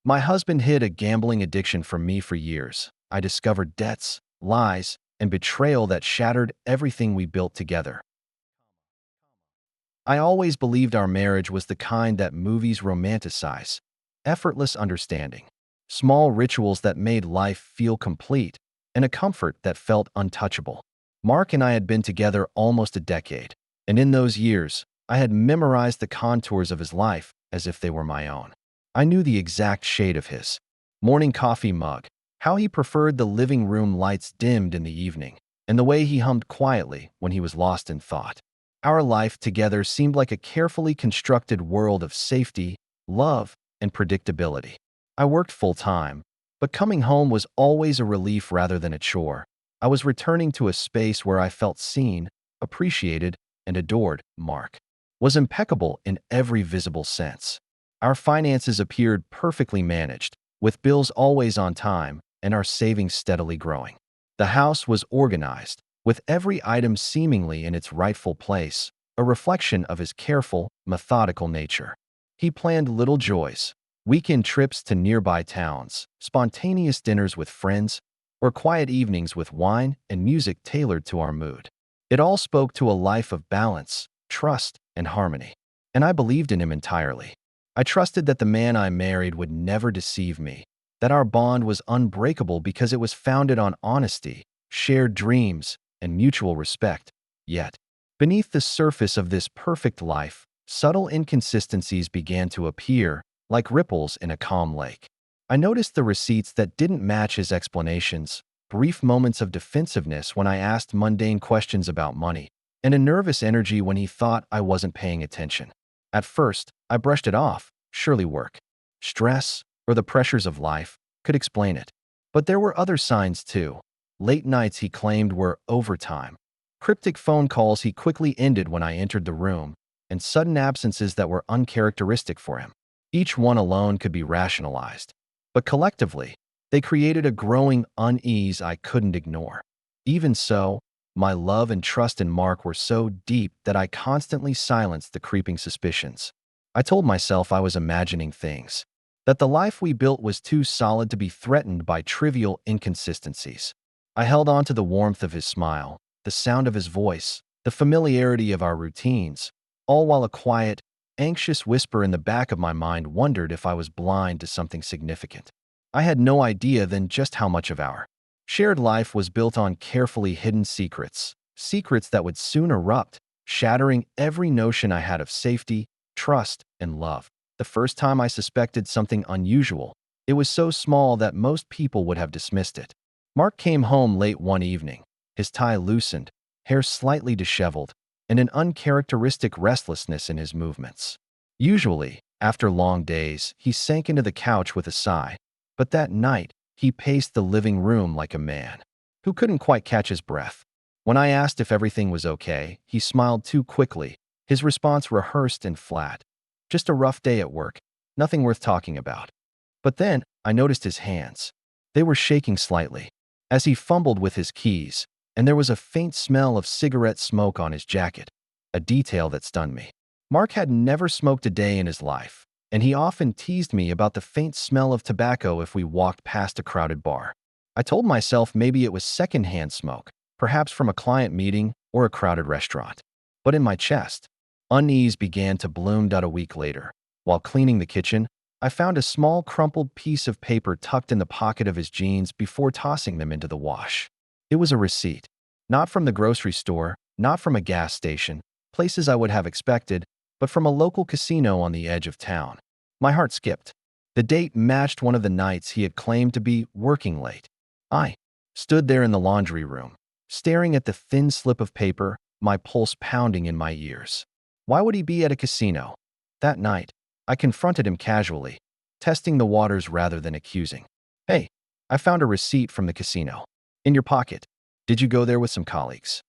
My husband hid a gambling addiction from me for years. I discovered debts, lies, and betrayal that shattered everything we built together. I always believed our marriage was the kind that movies romanticize. Effortless understanding, small rituals that made life feel complete, and a comfort that felt untouchable. Mark and I had been together almost a decade, and in those years, I had memorized the contours of his life as if they were my own. I knew the exact shade of his morning coffee mug, how he preferred the living room lights dimmed in the evening, and the way he hummed quietly when he was lost in thought. Our life together seemed like a carefully constructed world of safety, love, and predictability. I worked full-time, but coming home was always a relief rather than a chore. I was returning to a space where I felt seen, appreciated, and adored. Mark was impeccable in every visible sense. Our finances appeared perfectly managed, with bills always on time and our savings steadily growing. The house was organized, with every item seemingly in its rightful place, a reflection of his careful, methodical nature. He planned little joys, weekend trips to nearby towns, spontaneous dinners with friends, or quiet evenings with wine and music tailored to our mood. It all spoke to a life of balance, trust, and harmony. And I believed in him entirely. I trusted that the man I married would never deceive me, that our bond was unbreakable because it was founded on honesty, shared dreams, and mutual respect. Yet, beneath the surface of this perfect life, subtle inconsistencies began to appear, like ripples in a calm lake. I noticed the receipts that didn't match his explanations, brief moments of defensiveness when I asked mundane questions about money, and a nervous energy when he thought I wasn't paying attention. At first, I brushed it off. Surely work, stress, or the pressures of life could explain it. But there were other signs too. Late nights he claimed were overtime, cryptic phone calls he quickly ended when I entered the room, and sudden absences that were uncharacteristic for him. Each one alone could be rationalized, but collectively, they created a growing unease I couldn't ignore. Even so, my love and trust in Mark were so deep that I constantly silenced the creeping suspicions. I told myself I was imagining things, that the life we built was too solid to be threatened by trivial inconsistencies. I held on to the warmth of his smile, the sound of his voice, the familiarity of our routines, all while a quiet, anxious whisper in the back of my mind wondered if I was blind to something significant. I had no idea then just how much of our shared life was built on carefully hidden secrets, secrets that would soon erupt, shattering every notion I had of safety, trust, and love. The first time I suspected something unusual, it was so small that most people would have dismissed it. Mark came home late one evening, his tie loosened, hair slightly disheveled, and an uncharacteristic restlessness in his movements. Usually, after long days, he sank into the couch with a sigh, but that night, he paced the living room like a man who couldn't quite catch his breath. When I asked if everything was okay, he smiled too quickly, his response rehearsed and flat. Just a rough day at work, nothing worth talking about. But then, I noticed his hands. They were shaking slightly, as he fumbled with his keys, and there was a faint smell of cigarette smoke on his jacket, a detail that stunned me. Mark had never smoked a day in his life, and he often teased me about the faint smell of tobacco if we walked past a crowded bar. I told myself maybe it was secondhand smoke, perhaps from a client meeting or a crowded restaurant. But in my chest, unease began to bloom. A week later, while cleaning the kitchen, I found a small crumpled piece of paper tucked in the pocket of his jeans before tossing them into the wash. It was a receipt, not from the grocery store, not from a gas station, places I would have expected, but from a local casino on the edge of town. My heart skipped. The date matched one of the nights he had claimed to be working late. I stood there in the laundry room, staring at the thin slip of paper, my pulse pounding in my ears. Why would he be at a casino? That night, I confronted him casually, testing the waters rather than accusing. Hey, I found a receipt from the casino. In your pocket. Did you go there with some colleagues?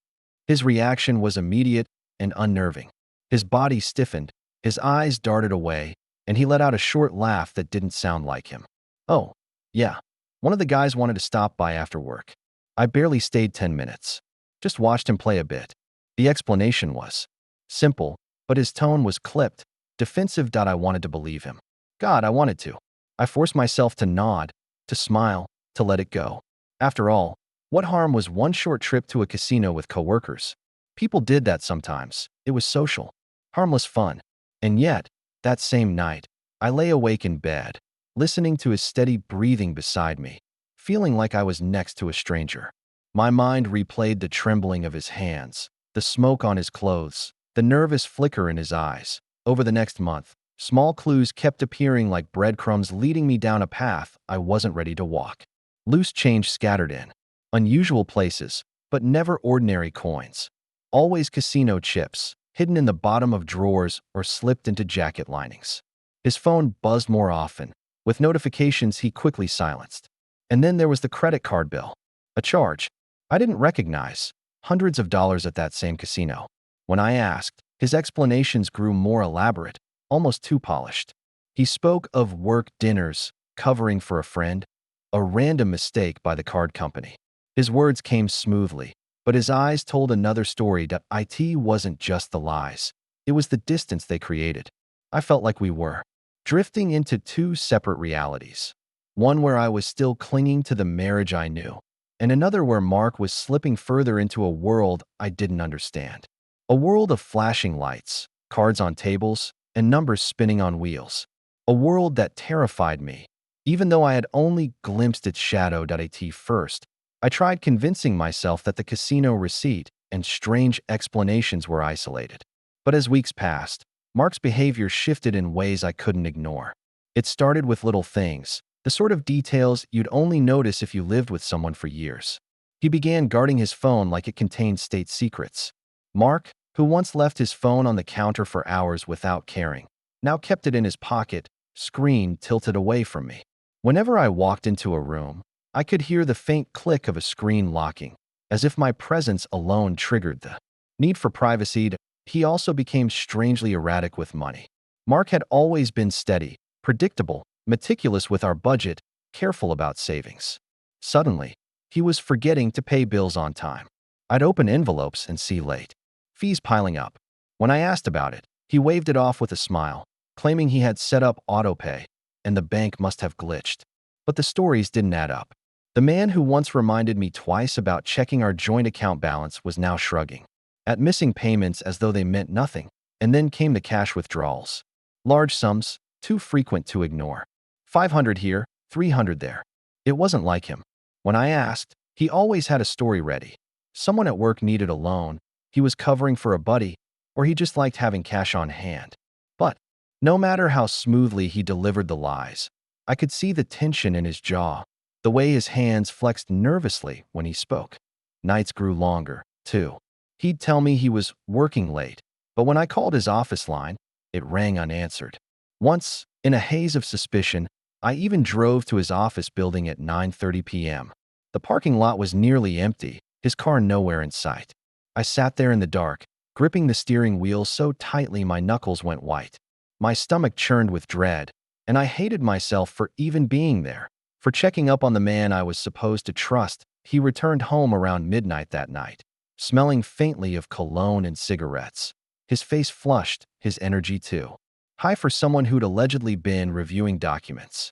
His reaction was immediate and unnerving. His body stiffened, his eyes darted away, and he let out a short laugh that didn't sound like him. Oh, yeah. One of the guys wanted to stop by after work. I barely stayed 10 minutes. Just watched him play a bit. The explanation was simple, but his tone was clipped, defensive. I wanted to believe him. God, I wanted to. I forced myself to nod, to smile, to let it go. After all, what harm was one short trip to a casino with coworkers? People did that sometimes. It was social, harmless fun. And yet, that same night, I lay awake in bed, listening to his steady breathing beside me, feeling like I was next to a stranger. My mind replayed the trembling of his hands, the smoke on his clothes, the nervous flicker in his eyes. Over the next month, small clues kept appearing like breadcrumbs leading me down a path I wasn't ready to walk. Loose change scattered in, unusual places, but never ordinary coins. Always casino chips, hidden in the bottom of drawers or slipped into jacket linings. His phone buzzed more often, with notifications he quickly silenced. And then there was the credit card bill, a charge I didn't recognize, hundreds of dollars at that same casino. When I asked, his explanations grew more elaborate, almost too polished. He spoke of work dinners, covering for a friend, a random mistake by the card company. His words came smoothly, but his eyes told another story that IT wasn't just the lies. It was the distance they created. I felt like we were drifting into two separate realities. One where I was still clinging to the marriage I knew, and another where Mark was slipping further into a world I didn't understand. A world of flashing lights, cards on tables, and numbers spinning on wheels. A world that terrified me. Even though I had only glimpsed its shadow at first, I tried convincing myself that the casino receipt and strange explanations were isolated. But as weeks passed, Mark's behavior shifted in ways I couldn't ignore. It started with little things, the sort of details you'd only notice if you lived with someone for years. He began guarding his phone like it contained state secrets. Mark, who once left his phone on the counter for hours without caring, now kept it in his pocket, screen tilted away from me. Whenever I walked into a room, I could hear the faint click of a screen locking, as if my presence alone triggered the need for privacy. He also became strangely erratic with money. Mark had always been steady, predictable, meticulous with our budget, careful about savings. Suddenly, he was forgetting to pay bills on time. I'd open envelopes and see late fees piling up. When I asked about it, he waved it off with a smile, claiming he had set up autopay, and the bank must have glitched. But the stories didn't add up. The man who once reminded me twice about checking our joint account balance was now shrugging at missing payments as though they meant nothing, and then came the cash withdrawals. Large sums, too frequent to ignore. 500 here, 300 there. It wasn't like him. When I asked, he always had a story ready. Someone at work needed a loan, he was covering for a buddy, or he just liked having cash on hand. But no matter how smoothly he delivered the lies, I could see the tension in his jaw, the way his hands flexed nervously when he spoke. Nights grew longer, too. He'd tell me he was working late, but when I called his office line, it rang unanswered. Once, in a haze of suspicion, I even drove to his office building at 9:30 p.m. The parking lot was nearly empty, his car nowhere in sight. I sat there in the dark, gripping the steering wheel so tightly my knuckles went white. My stomach churned with dread, and I hated myself for even being there, for checking up on the man I was supposed to trust. He returned home around midnight that night, smelling faintly of cologne and cigarettes. His face flushed, his energy too. High for someone who'd allegedly been reviewing documents.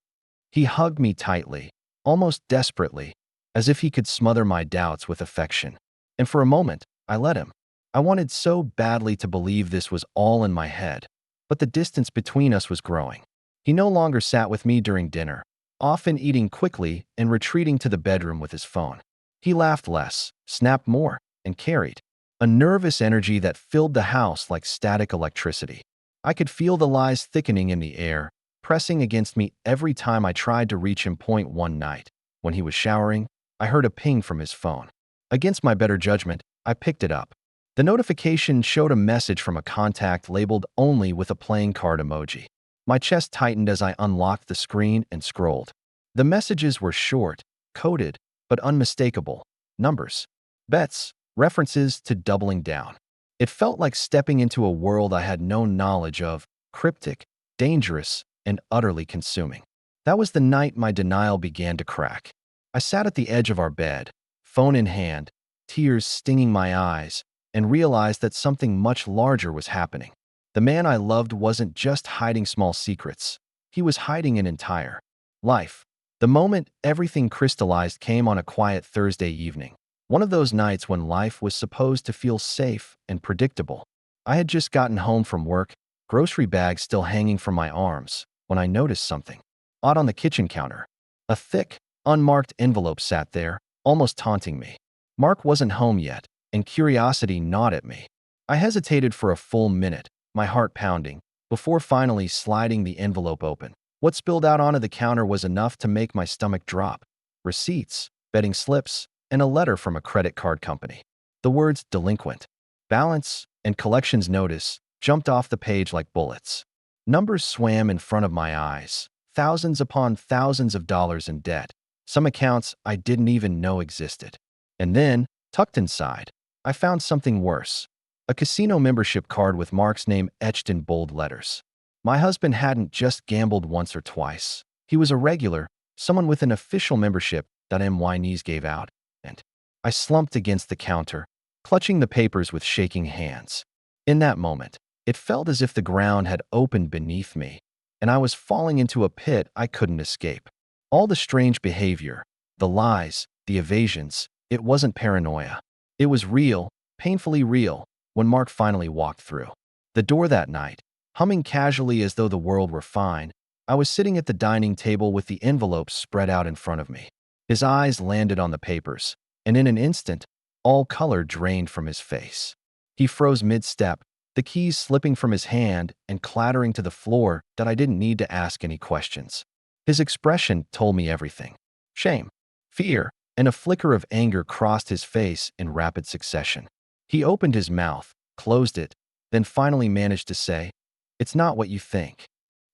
He hugged me tightly, almost desperately, as if he could smother my doubts with affection. And for a moment, I let him. I wanted so badly to believe this was all in my head, but the distance between us was growing. He no longer sat with me during dinner, often eating quickly and retreating to the bedroom with his phone. He laughed less, snapped more, and carried a nervous energy that filled the house like static electricity. I could feel the lies thickening in the air, pressing against me every time I tried to reach him. One night, when he was showering, I heard a ping from his phone. Against my better judgment, I picked it up. The notification showed a message from a contact labeled only with a playing card emoji. My chest tightened as I unlocked the screen and scrolled. The messages were short, coded, but unmistakable. Numbers, bets, references to doubling down. It felt like stepping into a world I had no knowledge of, cryptic, dangerous, and utterly consuming. That was the night my denial began to crack. I sat at the edge of our bed, phone in hand, tears stinging my eyes, and realized that something much larger was happening. The man I loved wasn't just hiding small secrets. He was hiding an entire Life. The moment everything crystallized came on a quiet Thursday evening. One of those nights when life was supposed to feel safe and predictable. I had just gotten home from work, grocery bags still hanging from my arms, when I noticed something odd on the kitchen counter. A thick, unmarked envelope sat there, almost taunting me. Mark wasn't home yet, and curiosity gnawed at me. I hesitated for a full minute, my heart pounding, before finally sliding the envelope open. What spilled out onto the counter was enough to make my stomach drop. Receipts, betting slips, and a letter from a credit card company. The words delinquent, balance, and collections notice jumped off the page like bullets. Numbers swam in front of my eyes, thousands upon thousands of dollars in debt, some accounts I didn't even know existed. And then, tucked inside, I found something worse. A casino membership card with Mark's name etched in bold letters. My husband hadn't just gambled once or twice. He was a regular, someone with an official membership that MYNES gave out, and I slumped against the counter, clutching the papers with shaking hands. In that moment, it felt as if the ground had opened beneath me, and I was falling into a pit I couldn't escape. All the strange behavior, the lies, the evasions, it wasn't paranoia. It was real, painfully real, when Mark finally walked through the door that night. Humming casually as though the world were fine, I was sitting at the dining table with the envelopes spread out in front of me. His eyes landed on the papers, and in an instant, all color drained from his face. He froze mid-step, the keys slipping from his hand and clattering to the floor that I didn't need to ask any questions. His expression told me everything. Shame, fear, and a flicker of anger crossed his face in rapid succession. He opened his mouth, closed it, then finally managed to say, "It's not what you think."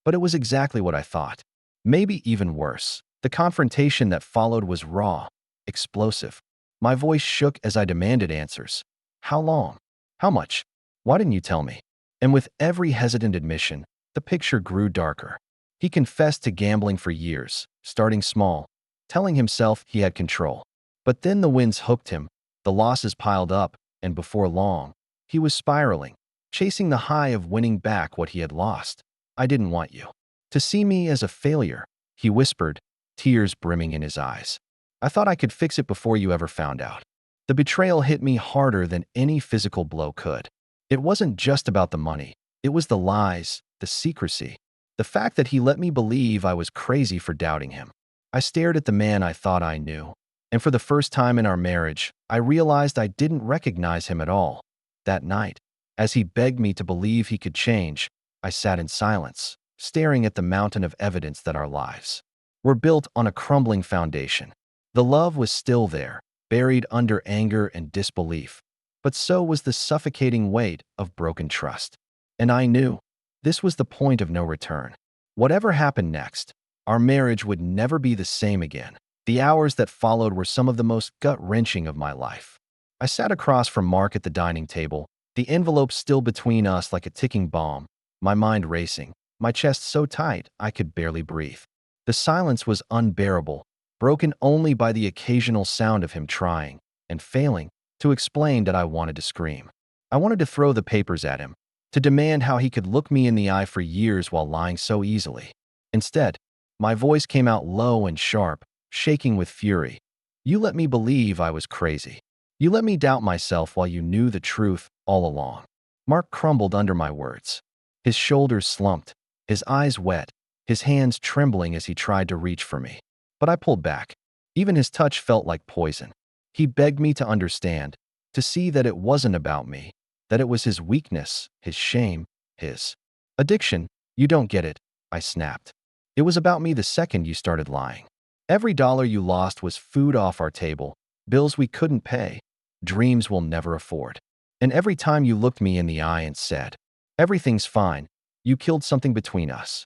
But it was exactly what I thought. Maybe even worse. The confrontation that followed was raw, explosive. My voice shook as I demanded answers. How long? How much? Why didn't you tell me? And with every hesitant admission, the picture grew darker. He confessed to gambling for years, starting small, telling himself he had control. But then the winds hooked him, the losses piled up, and before long, he was spiraling, chasing the high of winning back what he had lost. I didn't want you to see me as a failure, he whispered, tears brimming in his eyes. I thought I could fix it before you ever found out. The betrayal hit me harder than any physical blow could. It wasn't just about the money. It was the lies, the secrecy, the fact that he let me believe I was crazy for doubting him. I stared at the man I thought I knew, and for the first time in our marriage, I realized I didn't recognize him at all. That night, as he begged me to believe he could change, I sat in silence, staring at the mountain of evidence that our lives were built on a crumbling foundation. The love was still there, buried under anger and disbelief, but so was the suffocating weight of broken trust. And I knew this was the point of no return. Whatever happened next, our marriage would never be the same again. The hours that followed were some of the most gut-wrenching of my life. I sat across from Mark at the dining table, the envelope still between us like a ticking bomb, my mind racing, my chest so tight I could barely breathe. The silence was unbearable, broken only by the occasional sound of him trying, and failing, to explain that I wanted to scream. I wanted to throw the papers at him, to demand how he could look me in the eye for years while lying so easily. Instead, my voice came out low and sharp, shaking with fury. You let me believe I was crazy. You let me doubt myself while you knew the truth all along. Mark crumbled under my words. His shoulders slumped, his eyes wet, his hands trembling as he tried to reach for me. But I pulled back. Even his touch felt like poison. He begged me to understand, to see that it wasn't about me, that it was his weakness, his shame, his addiction. You don't get it, I snapped. It was about me the second you started lying. Every dollar you lost was food off our table, bills we couldn't pay, dreams we'll never afford. And every time you looked me in the eye and said, "Everything's fine," you killed something between us.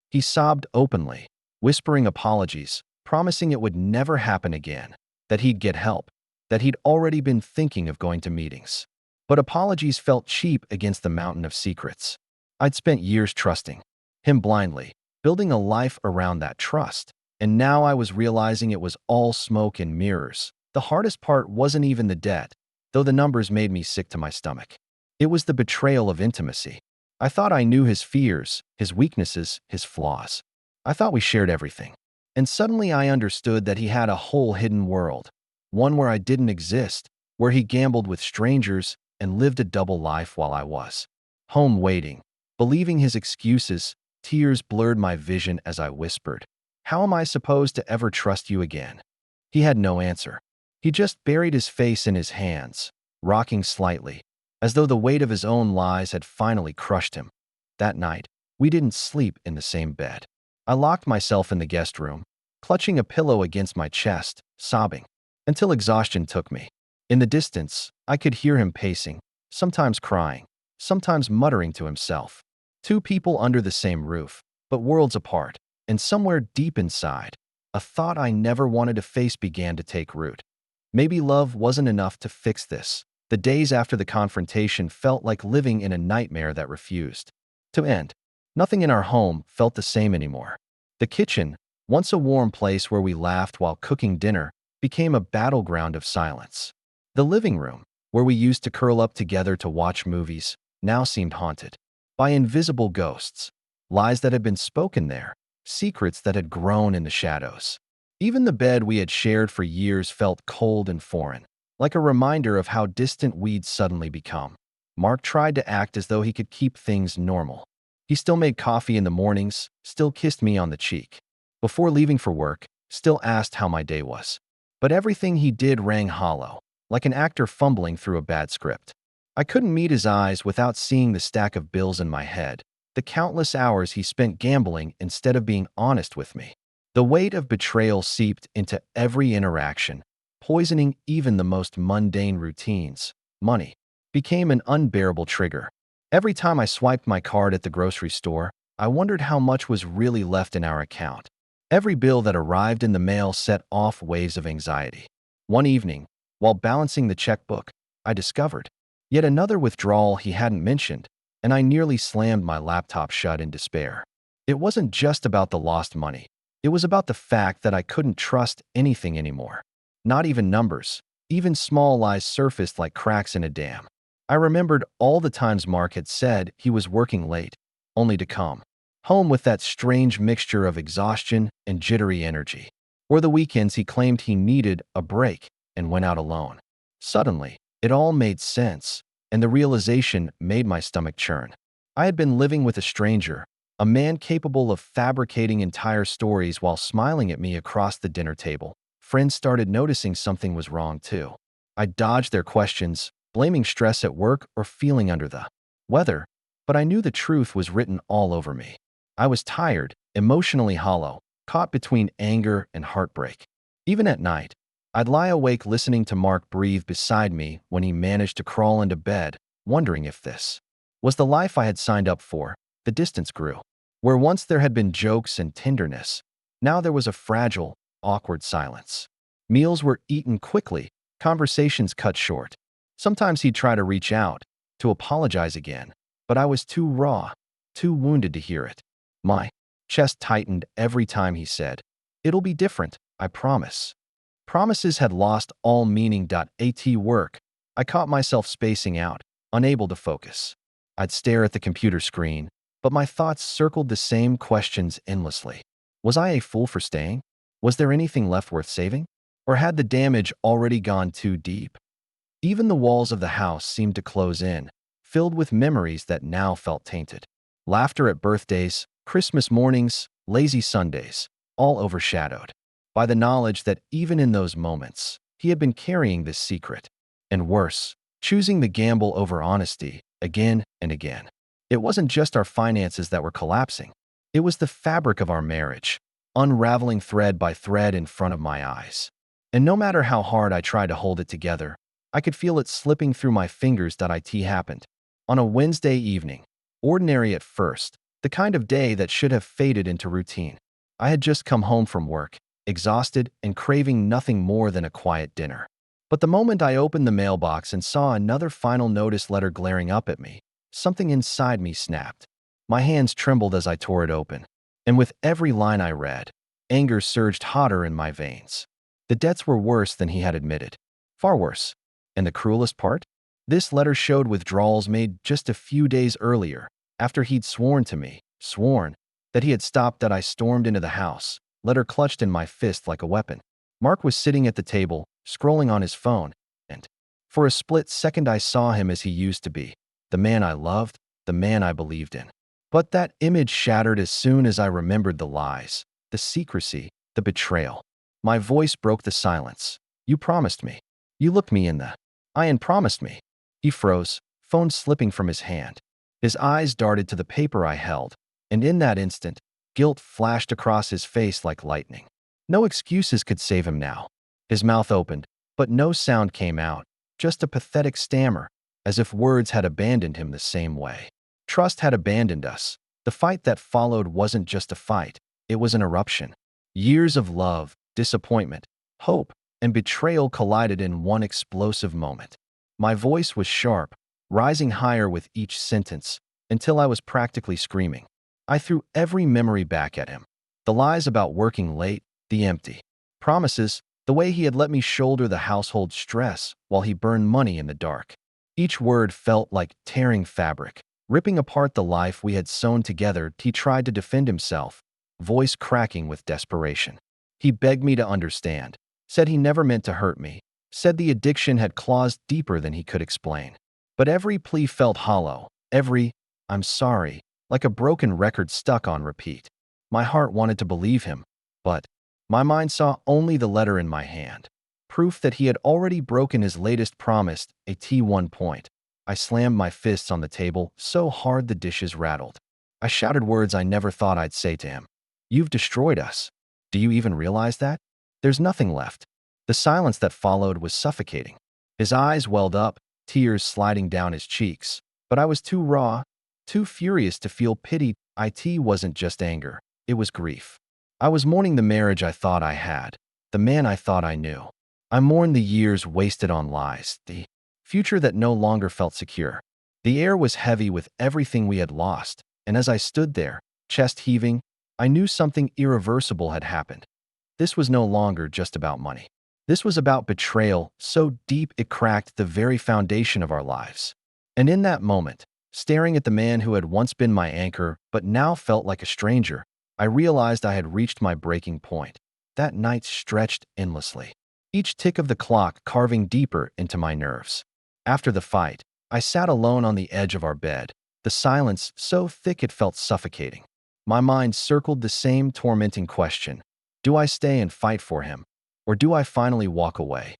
He sobbed openly, whispering apologies, promising it would never happen again, that he'd get help, that he'd already been thinking of going to meetings. But apologies felt cheap against the mountain of secrets. I'd spent years trusting him blindly, building a life around that trust, and now I was realizing it was all smoke and mirrors. The hardest part wasn't even the debt, though the numbers made me sick to my stomach. It was the betrayal of intimacy. I thought I knew his fears, his weaknesses, his flaws. I thought we shared everything. And suddenly I understood that he had a whole hidden world, one where I didn't exist, where he gambled with strangers and lived a double life while I was home waiting. Believing his excuses, tears blurred my vision as I whispered, "How am I supposed to ever trust you again?" He had no answer. He just buried his face in his hands, rocking slightly, as though the weight of his own lies had finally crushed him. That night, we didn't sleep in the same bed. I locked myself in the guest room, clutching a pillow against my chest, sobbing, until exhaustion took me. In the distance, I could hear him pacing, sometimes crying, sometimes muttering to himself. Two people under the same roof, but worlds apart, and somewhere deep inside, a thought I never wanted to face began to take root. Maybe love wasn't enough to fix this. The days after the confrontation felt like living in a nightmare that refused to end. Nothing in our home felt the same anymore. The kitchen, once a warm place where we laughed while cooking dinner, became a battleground of silence. The living room, where we used to curl up together to watch movies, now seemed haunted by invisible ghosts, lies that had been spoken there, secrets that had grown in the shadows. Even the bed we had shared for years felt cold and foreign, like a reminder of how distant we'd suddenly become. Mark tried to act as though he could keep things normal. He still made coffee in the mornings, still kissed me on the cheek. Before leaving for work, still asked how my day was. But everything he did rang hollow, like an actor fumbling through a bad script. I couldn't meet his eyes without seeing the stack of bills in my head, the countless hours he spent gambling instead of being honest with me. The weight of betrayal seeped into every interaction, poisoning even the most mundane routines. Money became an unbearable trigger. Every time I swiped my card at the grocery store, I wondered how much was really left in our account. Every bill that arrived in the mail set off waves of anxiety. One evening, while balancing the checkbook, I discovered yet another withdrawal he hadn't mentioned, and I nearly slammed my laptop shut in despair. It wasn't just about the lost money. It was about the fact that I couldn't trust anything anymore. Not even numbers. Even small lies surfaced like cracks in a dam. I remembered all the times Mark had said he was working late, only to come home with that strange mixture of exhaustion and jittery energy. Or the weekends he claimed he needed a break and went out alone. Suddenly, it all made sense, and the realization made my stomach churn. I had been living with a stranger, a man capable of fabricating entire stories while smiling at me across the dinner table. Friends started noticing something was wrong too. I dodged their questions, blaming stress at work or feeling under the weather, but I knew the truth was written all over me. I was tired, emotionally hollow, caught between anger and heartbreak. Even at night, I'd lie awake listening to Mark breathe beside me when he managed to crawl into bed, wondering if this was the life I had signed up for. The distance grew. Where once there had been jokes and tenderness, now there was a fragile, awkward silence. Meals were eaten quickly, conversations cut short. Sometimes he'd try to reach out, to apologize again, but I was too raw, too wounded to hear it. My chest tightened every time he said, "It'll be different, I promise." Promises had lost all meaning. At work, I caught myself spacing out, unable to focus. I'd stare at the computer screen, but my thoughts circled the same questions endlessly. Was I a fool for staying? Was there anything left worth saving? Or had the damage already gone too deep? Even the walls of the house seemed to close in, filled with memories that now felt tainted. Laughter at birthdays, Christmas mornings, lazy Sundays, all overshadowed by the knowledge that even in those moments, he had been carrying this secret. And worse, choosing the gamble over honesty again and again. It wasn't just our finances that were collapsing. It was the fabric of our marriage, unraveling thread by thread in front of my eyes. And no matter how hard I tried to hold it together, I could feel it slipping through my fingers. It happened on a Wednesday evening, ordinary at first, the kind of day that should have faded into routine. I had just come home from work, exhausted and craving nothing more than a quiet dinner. But the moment I opened the mailbox and saw another final notice letter glaring up at me, something inside me snapped. My hands trembled as I tore it open, and with every line I read, anger surged hotter in my veins. The debts were worse than he had admitted. Far worse. And the cruelest part? This letter showed withdrawals made just a few days earlier, after he'd sworn to me, that he had stopped. That I stormed into the house, letter clutched in my fist like a weapon. Mark was sitting at the table, scrolling on his phone, and for a split second I saw him as he used to be, the man I loved, the man I believed in. But that image shattered as soon as I remembered the lies, the secrecy, the betrayal. My voice broke the silence. You promised me. You looked me in the eye and promised me. He froze, phone slipping from his hand. His eyes darted to the paper I held, and in that instant, guilt flashed across his face like lightning. No excuses could save him now. His mouth opened, but no sound came out, just a pathetic stammer, as if words had abandoned him the same way. Trust had abandoned us. The fight that followed wasn't just a fight, it was an eruption. Years of love, disappointment, hope, and betrayal collided in one explosive moment. My voice was sharp, rising higher with each sentence, until I was practically screaming. I threw every memory back at him. The lies about working late, the empty promises, the way he had let me shoulder the household stress while he burned money in the dark. Each word felt like tearing fabric, ripping apart the life we had sewn together. He tried to defend himself, voice cracking with desperation. He begged me to understand, said he never meant to hurt me, said the addiction had claws deeper than he could explain. But every plea felt hollow, every "I'm sorry," like a broken record stuck on repeat. My heart wanted to believe him, but my mind saw only the letter in my hand, proof that he had already broken his latest promise, a T1 point. I slammed my fists on the table so hard the dishes rattled. I shouted words I never thought I'd say to him. You've destroyed us. Do you even realize that? There's nothing left. The silence that followed was suffocating. His eyes welled up, tears sliding down his cheeks. But I was too raw, too furious to feel pity. It wasn't just anger, it was grief. I was mourning the marriage I thought I had, the man I thought I knew. I mourned the years wasted on lies, the future that no longer felt secure. The air was heavy with everything we had lost, and as I stood there, chest heaving, I knew something irreversible had happened. This was no longer just about money. This was about betrayal so deep it cracked the very foundation of our lives. And in that moment, staring at the man who had once been my anchor but now felt like a stranger, I realized I had reached my breaking point. That night stretched endlessly, each tick of the clock carving deeper into my nerves. After the fight, I sat alone on the edge of our bed, the silence so thick it felt suffocating. My mind circled the same tormenting question. Do I stay and fight for him, or do I finally walk away?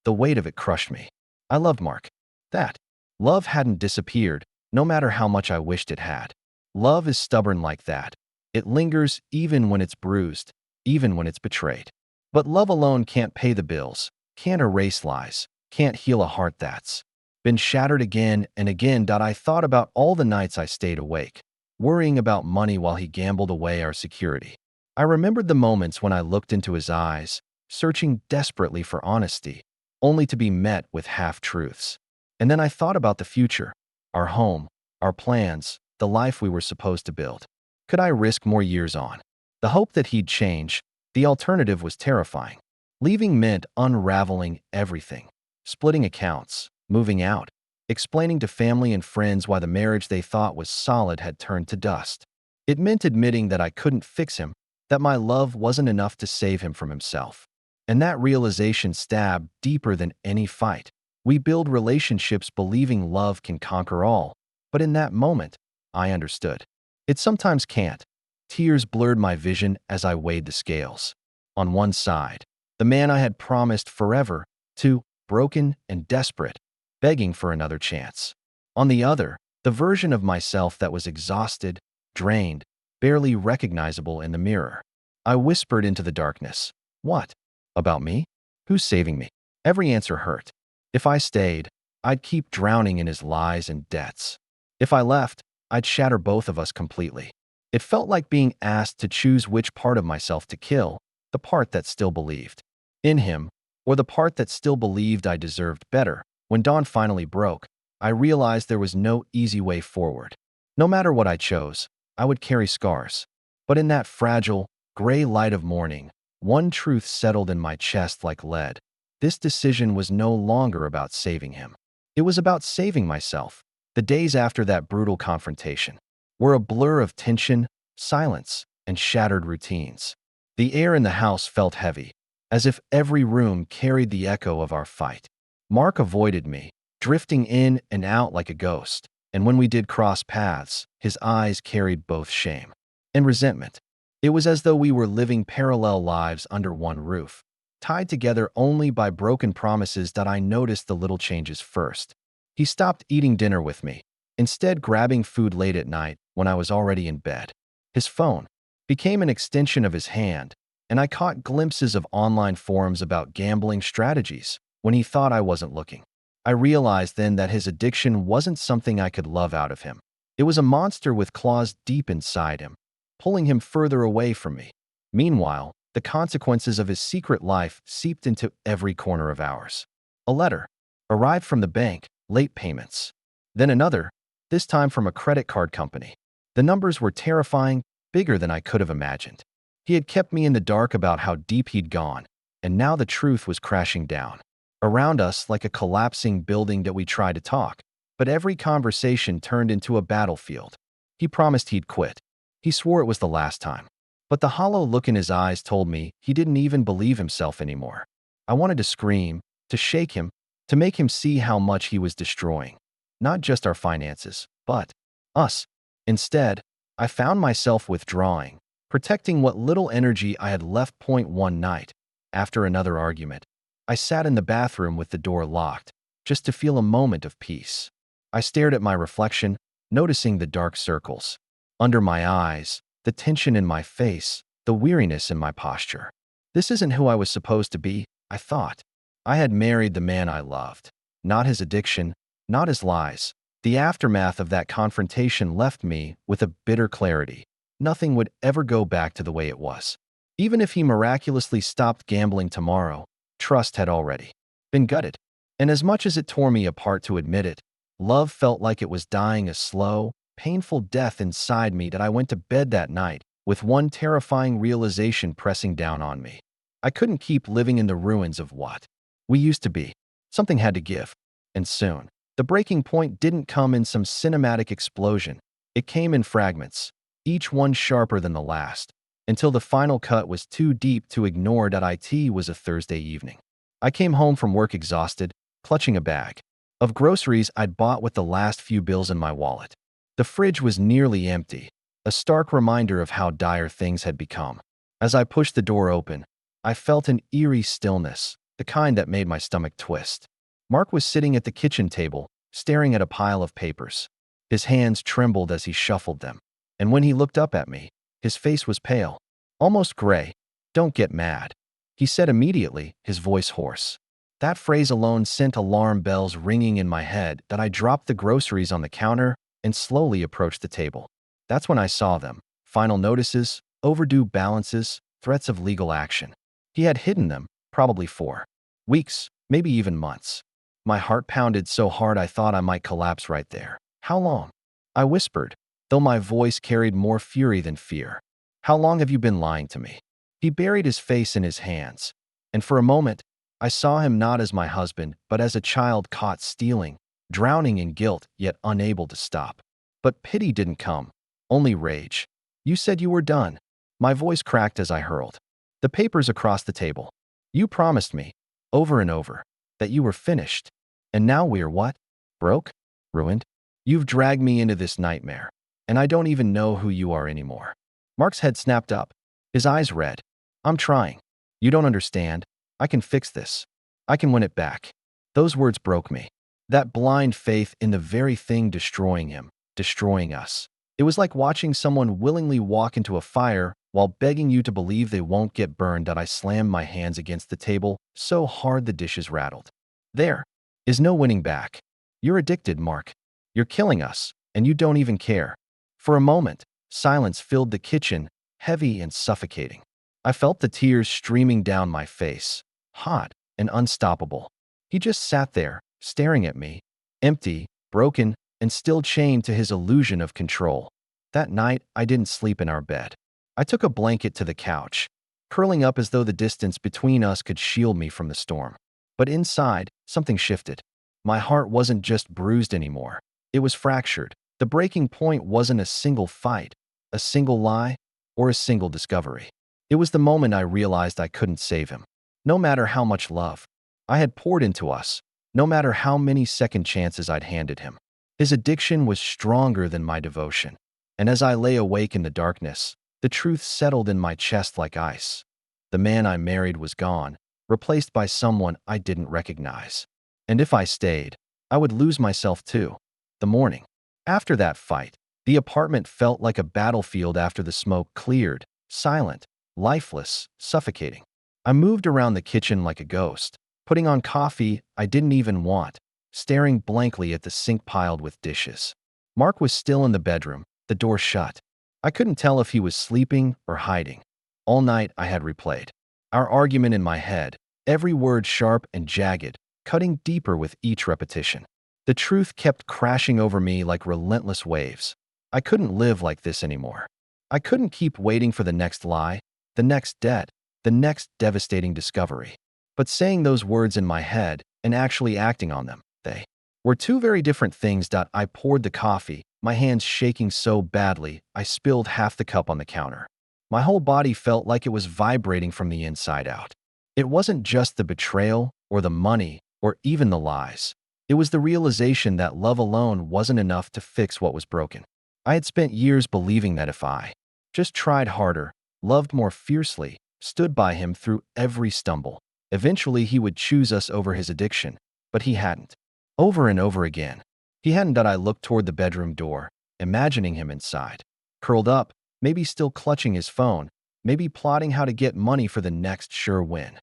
The weight of it crushed me. I loved Mark. That love hadn't disappeared, no matter how much I wished it had. Love is stubborn like that. It lingers even when it's bruised, even when it's betrayed. But love alone can't pay the bills, can't erase lies, can't heal a heart that's been shattered again and again. I thought about all the nights I stayed awake, worrying about money while he gambled away our security. I remembered the moments when I looked into his eyes, searching desperately for honesty, only to be met with half-truths. And then I thought about the future, our home, our plans, the life we were supposed to build. Could I risk more years on? The hope that he'd change, the alternative was terrifying. Leaving meant unraveling everything, splitting accounts, moving out, explaining to family and friends why the marriage they thought was solid had turned to dust. It meant admitting that I couldn't fix him, that my love wasn't enough to save him from himself. And that realization stabbed deeper than any fight. We build relationships believing love can conquer all, but in that moment, I understood. It sometimes can't. Tears blurred my vision as I weighed the scales. On one side, the man I had promised forever to, broken and desperate, begging for another chance. On the other, the version of myself that was exhausted, drained, barely recognizable in the mirror. I whispered into the darkness. What? About me? Who's saving me? Every answer hurt. If I stayed, I'd keep drowning in his lies and debts. If I left, I'd shatter both of us completely. It felt like being asked to choose which part of myself to kill, the part that still believed in him, or the part that still believed I deserved better. When dawn finally broke, I realized there was no easy way forward. No matter what I chose, I would carry scars. But in that fragile, gray light of morning, one truth settled in my chest like lead. This decision was no longer about saving him. It was about saving myself. The days after that brutal confrontation were a blur of tension, silence, and shattered routines. The air in the house felt heavy, as if every room carried the echo of our fight. Mark avoided me, drifting in and out like a ghost, and when we did cross paths, his eyes carried both shame and resentment. It was as though we were living parallel lives under one roof, tied together only by broken promises. That I noticed the little changes first. He stopped eating dinner with me, instead grabbing food late at night when I was already in bed. His phone became an extension of his hand, and I caught glimpses of online forums about gambling strategies when he thought I wasn't looking. I realized then that his addiction wasn't something I could love out of him. It was a monster with claws deep inside him, pulling him further away from me. Meanwhile, the consequences of his secret life seeped into every corner of ours. A letter arrived from the bank, late payments. Then another, this time from a credit card company. The numbers were terrifying, bigger than I could have imagined. He had kept me in the dark about how deep he'd gone, and now the truth was crashing down around us like a collapsing building. That we tried to talk, but every conversation turned into a battlefield. He promised he'd quit. He swore it was the last time. But the hollow look in his eyes told me he didn't even believe himself anymore. I wanted to scream, to shake him, to make him see how much he was destroying. Not just our finances, but us. Instead, I found myself withdrawing, protecting what little energy I had left. One night, after another argument, I sat in the bathroom with the door locked, just to feel a moment of peace. I stared at my reflection, noticing the dark circles under my eyes, the tension in my face, the weariness in my posture. This isn't who I was supposed to be, I thought. I had married the man I loved, not his addiction, not his lies. The aftermath of that confrontation left me with a bitter clarity. Nothing would ever go back to the way it was. Even if he miraculously stopped gambling tomorrow, trust had already been gutted. And as much as it tore me apart to admit it, love felt like it was dying a slow, painful death inside me. That I went to bed that night with one terrifying realization pressing down on me. I couldn't keep living in the ruins of what we used to be. Something had to give. And soon. The breaking point didn't come in some cinematic explosion. It came in fragments, each one sharper than the last, until the final cut was too deep to ignore. It was a Thursday evening. I came home from work exhausted, clutching a bag of groceries I'd bought with the last few bills in my wallet. The fridge was nearly empty, a stark reminder of how dire things had become. As I pushed the door open, I felt an eerie stillness, the kind that made my stomach twist. Mark was sitting at the kitchen table, staring at a pile of papers. His hands trembled as he shuffled them, and when he looked up at me, his face was pale, almost gray. "Don't get mad," he said immediately, his voice hoarse. That phrase alone sent alarm bells ringing in my head. That I dropped the groceries on the counter and slowly approached the table. That's when I saw them: final notices, overdue balances, threats of legal action. He had hidden them, probably for weeks, maybe even months. My heart pounded so hard I thought I might collapse right there. "How long?" I whispered, though my voice carried more fury than fear. "How long have you been lying to me?" He buried his face in his hands, and for a moment, I saw him not as my husband, but as a child caught stealing, drowning in guilt, yet unable to stop. But pity didn't come, only rage. "You said you were done." My voice cracked as I hurled the papers across the table. "You promised me, over and over, that you were finished. And now we're what? Broke? Ruined? You've dragged me into this nightmare, and I don't even know who you are anymore." Mark's head snapped up, his eyes red. "I'm trying. You don't understand. I can fix this. I can win it back." Those words broke me. That blind faith in the very thing destroying him, destroying us. It was like watching someone willingly walk into a fire while begging you to believe they won't get burned. That I slammed my hands against the table so hard the dishes rattled. "There is no winning back. You're addicted, Mark. You're killing us, and you don't even care." For a moment, silence filled the kitchen, heavy and suffocating. I felt the tears streaming down my face, hot and unstoppable. He just sat there, staring at me, empty, broken, and still chained to his illusion of control. That night, I didn't sleep in our bed. I took a blanket to the couch, curling up as though the distance between us could shield me from the storm. But inside, something shifted. My heart wasn't just bruised anymore. It was fractured. The breaking point wasn't a single fight, a single lie, or a single discovery. It was the moment I realized I couldn't save him. No matter how much love I had poured into us, no matter how many second chances I'd handed him. His addiction was stronger than my devotion. And as I lay awake in the darkness, the truth settled in my chest like ice. The man I married was gone, replaced by someone I didn't recognize. And if I stayed, I would lose myself too. The morning after that fight, the apartment felt like a battlefield after the smoke cleared, silent, lifeless, suffocating. I moved around the kitchen like a ghost, putting on coffee I didn't even want, staring blankly at the sink piled with dishes. Mark was still in the bedroom, the door shut. I couldn't tell if he was sleeping or hiding. All night I had replayed our argument in my head, every word sharp and jagged, cutting deeper with each repetition. The truth kept crashing over me like relentless waves. I couldn't live like this anymore. I couldn't keep waiting for the next lie, the next debt, the next devastating discovery. But saying those words in my head and actually acting on them, they were two very different things. I poured the coffee, my hands shaking so badly I spilled half the cup on the counter. My whole body felt like it was vibrating from the inside out. It wasn't just the betrayal or the money or even the lies. It was the realization that love alone wasn't enough to fix what was broken. I had spent years believing that if I just tried harder, loved more fiercely, stood by him through every stumble, eventually he would choose us over his addiction. But he hadn't. Over and over again, he hadn't. I looked toward the bedroom door, imagining him inside, curled up, maybe still clutching his phone, maybe plotting how to get money for the next sure win.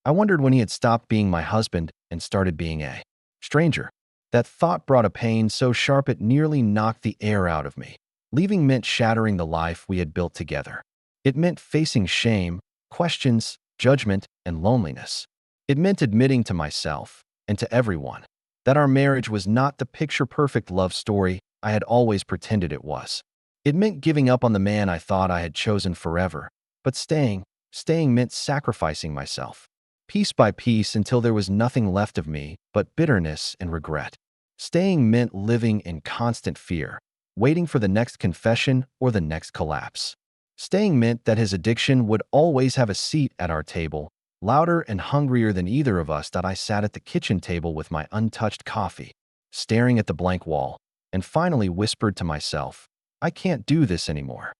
I wondered when he had stopped being my husband and started being a stranger. That thought brought a pain so sharp it nearly knocked the air out of me. Leaving meant shattering the life we had built together. It meant facing shame, questions, judgment, and loneliness. It meant admitting to myself and to everyone that our marriage was not the picture-perfect love story I had always pretended it was. It meant giving up on the man I thought I had chosen forever, but staying meant sacrificing myself, piece by piece until there was nothing left of me but bitterness and regret. Staying meant living in constant fear, waiting for the next confession or the next collapse. Staying meant that his addiction would always have a seat at our table, louder and hungrier than either of us. That I sat at the kitchen table with my untouched coffee, staring at the blank wall, and finally whispered to myself, I can't do this anymore.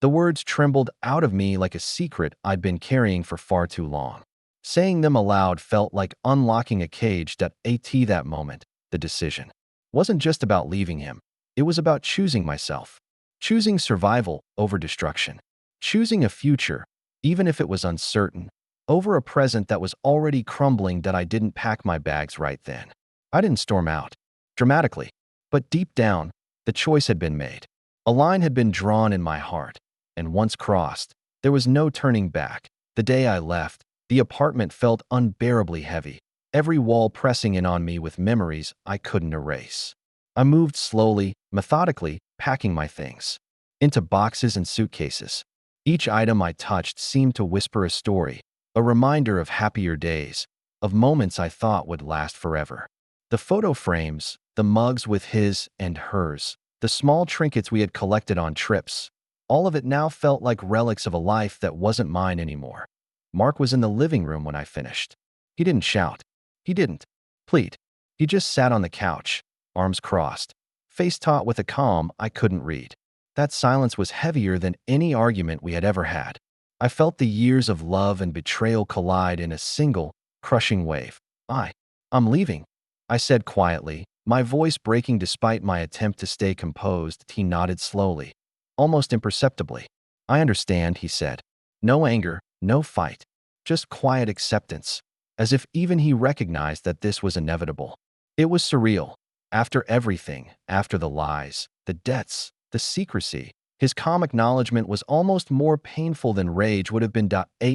The words trembled out of me like a secret I'd been carrying for far too long. Saying them aloud felt like unlocking a cage. That moment, the decision wasn't just about leaving him. It was about choosing myself, choosing survival over destruction, choosing a future, even if it was uncertain, over a present that was already crumbling. That I didn't pack my bags right then. I didn't storm out dramatically, but deep down, the choice had been made. A line had been drawn in my heart, and once crossed, there was no turning back. The day I left, the apartment felt unbearably heavy, every wall pressing in on me with memories I couldn't erase. I moved slowly, methodically, packing my things into boxes and suitcases. Each item I touched seemed to whisper a story, a reminder of happier days, of moments I thought would last forever. The photo frames, the mugs with his and hers, the small trinkets we had collected on trips, all of it now felt like relics of a life that wasn't mine anymore. Mark was in the living room when I finished. He didn't shout. He didn't plead. He just sat on the couch, arms crossed, face taut with a calm I couldn't read. That silence was heavier than any argument we had ever had. I felt the years of love and betrayal collide in a single, crushing wave. I'm leaving, I said quietly, my voice breaking despite my attempt to stay composed. He nodded slowly, almost imperceptibly. I understand, he said. No anger, no fight, just quiet acceptance, as if even he recognized that this was inevitable. It was surreal. After everything, after the lies, the debts, the secrecy, his calm acknowledgement was almost more painful than rage would have been.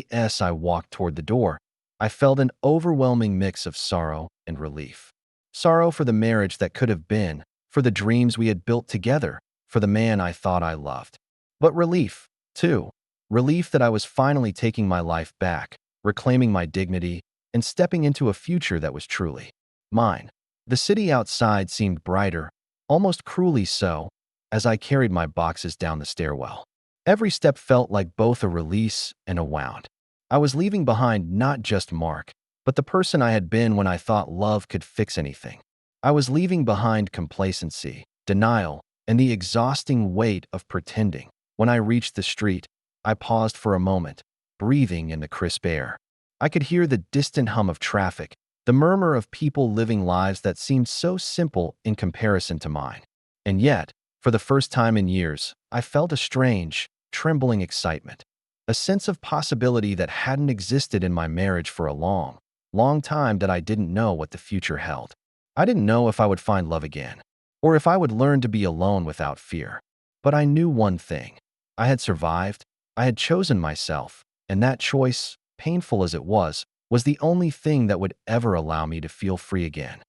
As I walked toward the door, I felt an overwhelming mix of sorrow and relief. Sorrow for the marriage that could have been, for the dreams we had built together, for the man I thought I loved. But relief, too. Relief that I was finally taking my life back, reclaiming my dignity, and stepping into a future that was truly mine. The city outside seemed brighter, almost cruelly so, as I carried my boxes down the stairwell. Every step felt like both a release and a wound. I was leaving behind not just Mark, but the person I had been when I thought love could fix anything. I was leaving behind complacency, denial, and the exhausting weight of pretending. When I reached the street, I paused for a moment, breathing in the crisp air. I could hear the distant hum of traffic, the murmur of people living lives that seemed so simple in comparison to mine. And yet, for the first time in years, I felt a strange, trembling excitement, a sense of possibility that hadn't existed in my marriage for a long, long time that I didn't know what the future held. I didn't know if I would find love again, or if I would learn to be alone without fear. But I knew one thing. I had survived, I had chosen myself, and that choice, painful as it was the only thing that would ever allow me to feel free again.